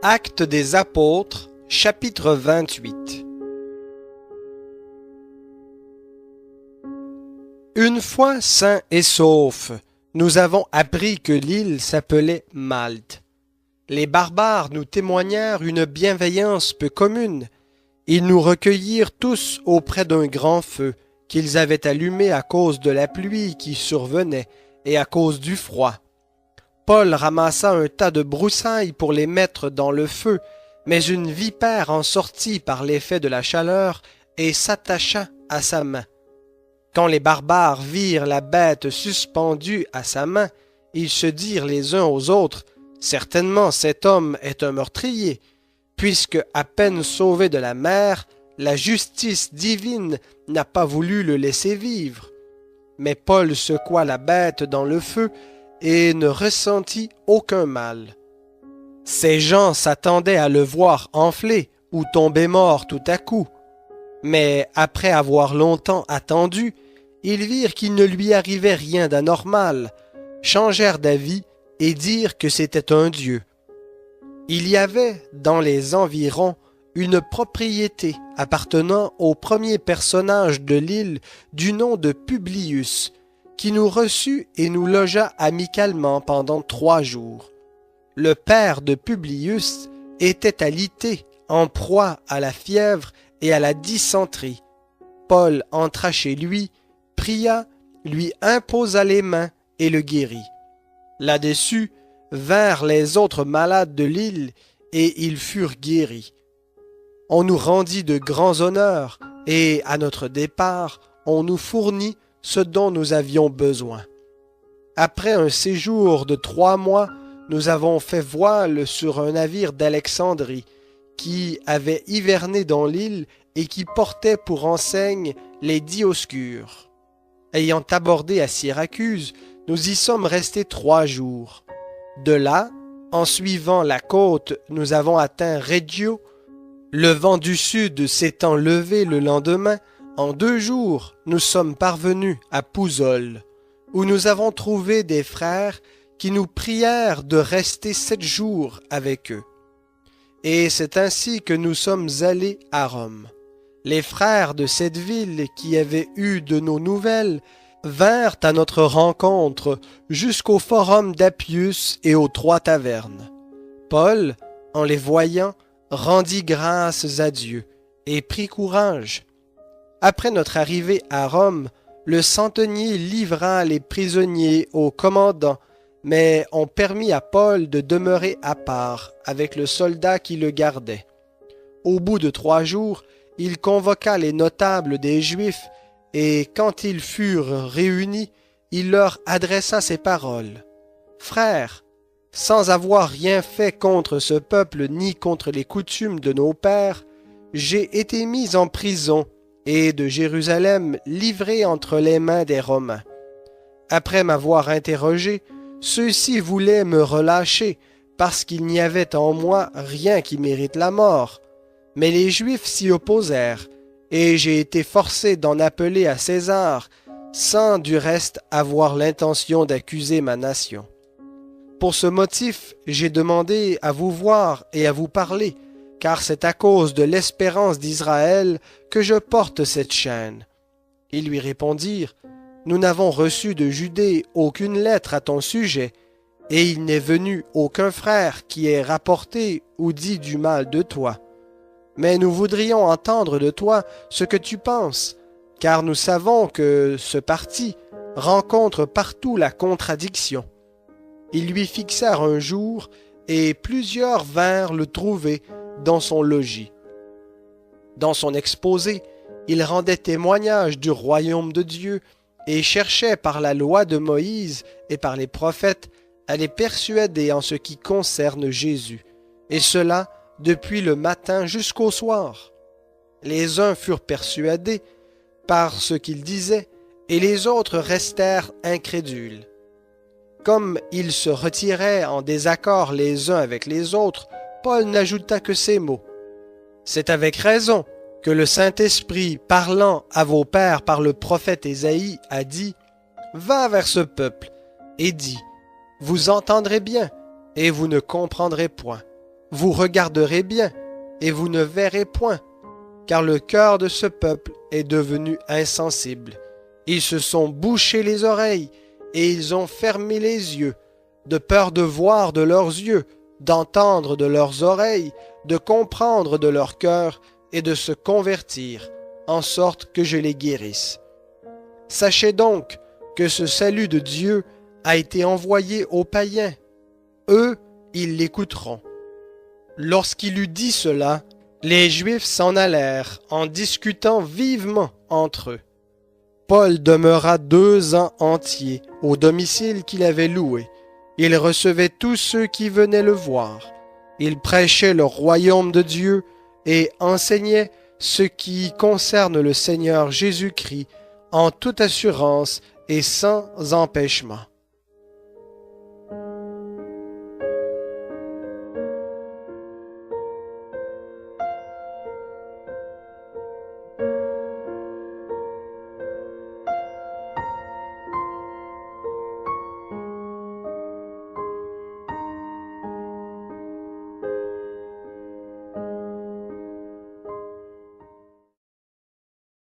Actes des Apôtres, chapitre 28. Une fois sains et saufs, nous avons appris que l'île s'appelait Malte. Les barbares nous témoignèrent une bienveillance peu commune. Ils nous recueillirent tous auprès d'un grand feu qu'ils avaient allumé à cause de la pluie qui survenait et à cause du froid. Paul ramassa un tas de broussailles pour les mettre dans le feu, mais une vipère en sortit par l'effet de la chaleur et s'attacha à sa main. Quand les barbares virent la bête suspendue à sa main, ils se dirent les uns aux autres, « Certainement cet homme est un meurtrier, puisque, à peine sauvé de la mer, la justice divine n'a pas voulu le laisser vivre. » Mais Paul secoua la bête dans le feu et ne ressentit aucun mal. Ces gens s'attendaient à le voir enfler ou tomber mort tout à coup. Mais après avoir longtemps attendu, ils virent qu'il ne lui arrivait rien d'anormal, changèrent d'avis et dirent que c'était un dieu. Il y avait, dans les environs, une propriété appartenant au premier personnage de l'île du nom de Publius, qui nous reçut et nous logea amicalement pendant 3 jours. Le père de Publius était alité, en proie à la fièvre et à la dysenterie. Paul entra chez lui, pria, lui imposa les mains et le guérit. Là-dessus vinrent les autres malades de l'île et ils furent guéris. On nous rendit de grands honneurs et, à notre départ, on nous fournit ce dont nous avions besoin. Après un séjour de 3 mois, nous avons fait voile sur un navire d'Alexandrie qui avait hiverné dans l'île et qui portait pour enseigne les Dioscures. Ayant abordé à Syracuse, nous y sommes restés 3 jours. De là, en suivant la côte, nous avons atteint Reggio. Le vent du sud s'étant levé le lendemain, en 2 jours, nous sommes parvenus à Pouzole, où nous avons trouvé des frères qui nous prièrent de rester 7 jours avec eux. Et c'est ainsi que nous sommes allés à Rome. Les frères de cette ville qui avaient eu de nos nouvelles vinrent à notre rencontre jusqu'au forum d'Appius et aux 3 tavernes. Paul, en les voyant, rendit grâces à Dieu et prit courage. Après notre arrivée à Rome, le centenier livra les prisonniers au commandant, mais on permit à Paul de demeurer à part avec le soldat qui le gardait. Au bout de 3 jours, il convoqua les notables des Juifs, et quand ils furent réunis, il leur adressa ces paroles. « Frères, sans avoir rien fait contre ce peuple ni contre les coutumes de nos pères, j'ai été mis en prison et de Jérusalem livré entre les mains des Romains. Après m'avoir interrogé, ceux-ci voulaient me relâcher parce qu'il n'y avait en moi rien qui mérite la mort. Mais les Juifs s'y opposèrent, et j'ai été forcé d'en appeler à César, sans du reste avoir l'intention d'accuser ma nation. Pour ce motif, j'ai demandé à vous voir et à vous parler, car c'est à cause de l'espérance d'Israël que je porte cette chaîne. » Ils lui répondirent, « Nous n'avons reçu de Judée aucune lettre à ton sujet, et il n'est venu aucun frère qui ait rapporté ou dit du mal de toi. Mais nous voudrions entendre de toi ce que tu penses, car nous savons que ce parti rencontre partout la contradiction. » Ils lui fixèrent un jour, et plusieurs vinrent le trouver dans son logis. Dans son exposé, il rendait témoignage du royaume de Dieu et cherchait par la loi de Moïse et par les prophètes à les persuader en ce qui concerne Jésus, et cela depuis le matin jusqu'au soir. Les uns furent persuadés par ce qu'il disait, et les autres restèrent incrédules. Comme ils se retiraient en désaccord les uns avec les autres, Paul n'ajouta que ces mots. « C'est avec raison que le Saint-Esprit, parlant à vos pères par le prophète Ésaïe, a dit « Va vers ce peuple et dis, vous entendrez bien, et vous ne comprendrez point. vous regarderez bien, et vous ne verrez point, car le cœur de ce peuple est devenu insensible. Ils se sont bouchés les oreilles, et ils ont fermé les yeux, de peur de voir de leurs yeux, d'entendre de leurs oreilles, de comprendre de leur cœur, et de se convertir, en sorte que je les guérisse. Sachez donc que ce salut de Dieu a été envoyé aux païens. Eux, ils l'écouteront. » Lorsqu'il eut dit cela, les Juifs s'en allèrent en discutant vivement entre eux. Paul demeura 2 ans entiers au domicile qu'il avait loué. Il recevait tous ceux qui venaient le voir. Il prêchait le royaume de Dieu et enseignait ce qui concerne le Seigneur Jésus-Christ en toute assurance et sans empêchement.